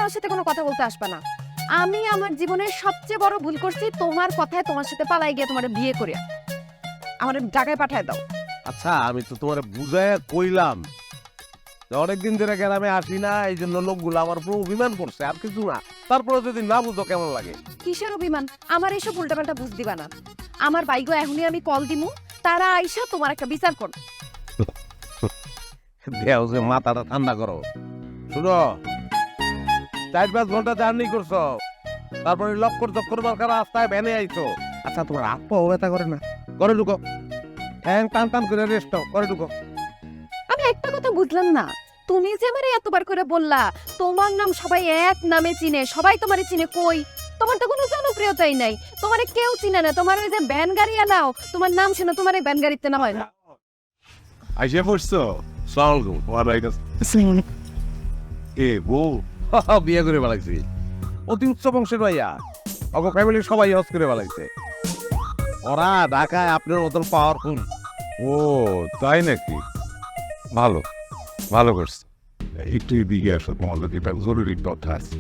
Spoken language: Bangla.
আমার সাথে কোনো কথা বলতে আসবে না। আমি আমার জীবনের সবচেয়ে বড় ভুল করছি তোমার কথায় তোমার সাথে পালাই গিয়ে তোমার বিয়ে করে আমার ঢাকায় পাঠায় দাও। আচ্ছা আমি তো তোমার বুঝাইয়া কইলাম অনেকদিন ধরে গ্রামে আসি না, এই জন্য লোকগুলো আমার উপর অভিমান করছে, আর কিছু না। তারপরে যদি না বুঝো কেমন লাগে? কিসের অভিমান? আমার এইসব উল্টাপাল্টা বুঝ দিবা না। আমার বাইগো এখনই আমি কল দিমু, তারা আইসা তোমার একটা বিচার কর। দেও যে মাথাটা ঠান্ডা করো। শুনো, 4-5 ঘন্টা জার্নি করছো, তারপরে লক্কর চক্কর মার্কা রাস্তায় ভ্যানে আইছো। আচ্ছা তোমার হাত পাও ব্যথা করে না? করে ঢুকো, ঠ্যাং টান টান করে রেস্ট করে ঢুকো। আমি একটা কথা বুঝলাম না, তুমি যে আমারে এতবার করে বললা তোমার নাম সবাই এক নামে চিনে, সবাই তোমারে চিনে, কই তোমার তো কোনো জনপ্রিয়তাই নাই, তোমারে কেউ চিনে না। তোমার ওই যে ভ্যান গাড়ি আনাও, তোমার নাম শুনে তোমার এই ভ্যান গাড়িতে না হয় না। আইসা পড়ছো? সালামালাইকুম। ওয়ালাইকুম এ বউ বিয়ে করে বেলাইছি, অতি উচ্চ বংশের ভাইয়া, অগ ফ্যামিলির সবাই হজ করে বেলাইছে। ওরা ঢাকায় আপনার মতন পাওয়ারফুল। ও তাই নাকি? ভালো ভালো করছো। একটু এদিকে আসো, তোমার লোক এটা জরুরি কথা আছে।